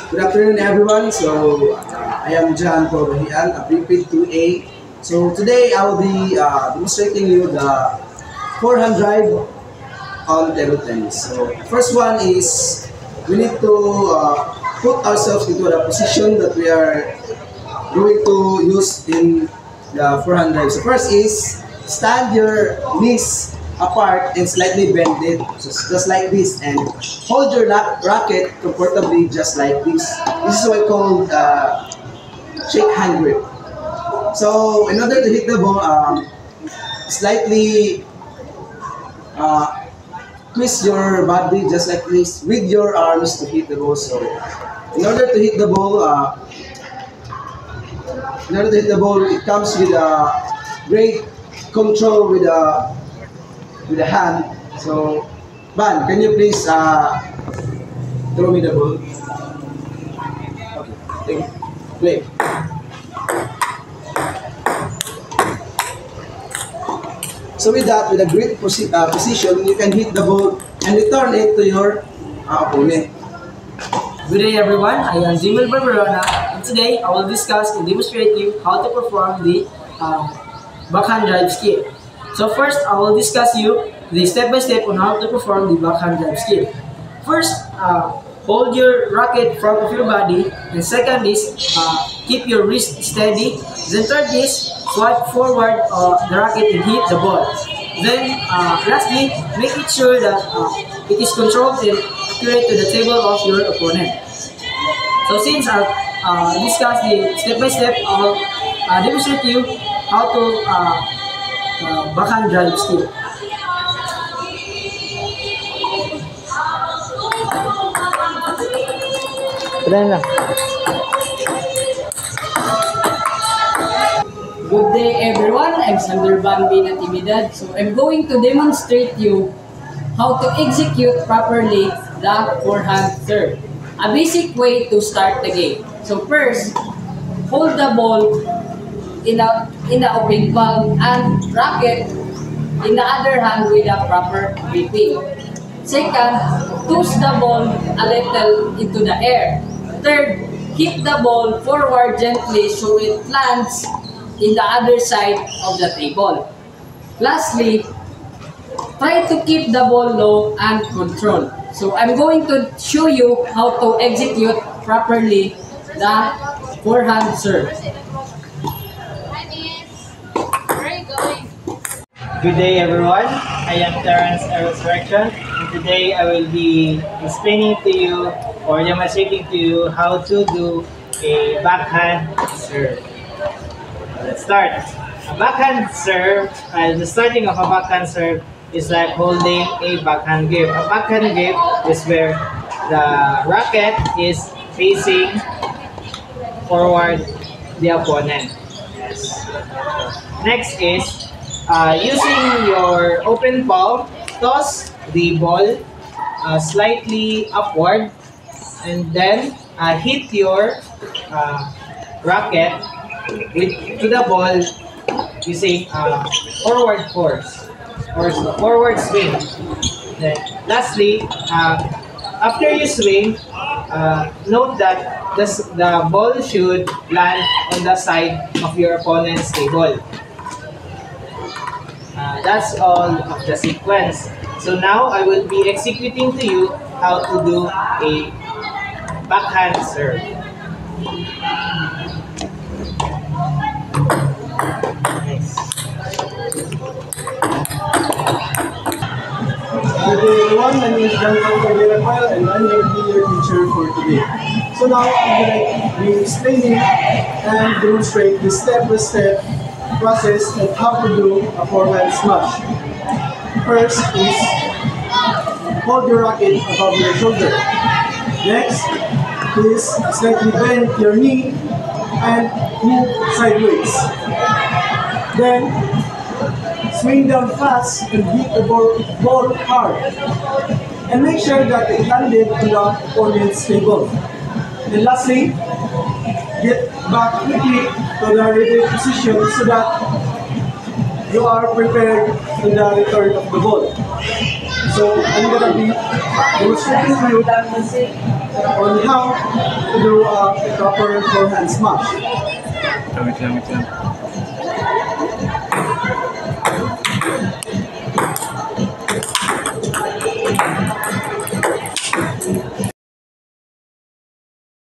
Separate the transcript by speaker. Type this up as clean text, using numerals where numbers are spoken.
Speaker 1: Good afternoon, everyone. I am John Probahian, a prepaid 2A. So, today I will be demonstrating you the forehand drive on table tennis. So, first one is we need to put ourselves into the position that we are going to use in the forehand drive. So, first is stand your knees apart and slightly bend it, just like this, and hold your racket comfortably just like this. This is what we call shake hand grip. So in order to hit the ball, slightly twist your body just like this with your arms to hit the ball. So in order to hit the ball, it comes with a great control with the hand. So, Ban, can you please throw me the ball? Okay, play. So with that, with a great position, you can hit the ball and return it to your opponent.
Speaker 2: Good day everyone, I am Jimel Barberona, and today I will discuss and demonstrate you how to perform the backhand drive skill. So first, I will discuss you the step-by-step on how to perform the backhand drive skill. First, hold your racket in front of your body, and second is keep your wrist steady. Then third is swipe forward the racket and hit the ball. Then lastly, make it sure that it is controlled and accurate to the table of your opponent. So since I discussed the step-by-step, I will demonstrate you how to backhand drive skill.
Speaker 3: Good day everyone, I'm Sander Bambi Natividad. So I'm going to demonstrate you how to execute properly the forehand serve. A basic way to start the game. So first, hold the ball in the open palm and racket in the other hand with a proper gripping. Second, toss the ball a little into the air. Third, hit the ball forward gently so it lands in the other side of the table. Lastly, try to keep the ball low and controlled. So I'm going to show you how to execute properly the forehand serve.
Speaker 4: Good day everyone, I am Terence Resurrection, and today I will be explaining to you or demonstrating to you how to do a backhand serve. Let's start. A backhand serve, the starting of a backhand serve is like holding a backhand grip. A backhand grip is where the racket is facing forward the opponent. Yes. Next is using your open palm, toss the ball slightly upward and then hit your racket to the ball using forward force or forward swing. Then lastly, after you swing, note that the ball should land on the side of your opponent's table. That's all of the sequence. So now I will be executing to you how to do a backhand serve. Nice.
Speaker 1: Good day everyone, my name is Giancarlo Rafael and I'm going to be your teacher for today. So now I'm going to be explaining and demonstrate the step-by-step process of how to do a forehand smash. First is hold your racket above your shoulder. Next is slightly bend your knee and move sideways. Then swing down fast and hit the ball hard. And make sure that it landed on the opponent's table. And lastly, get back quickly to the ready position so that you are prepared to the return of the ball. So I'm gonna be demonstrating to you on how to do a proper forehand smash.
Speaker 5: Wait lang.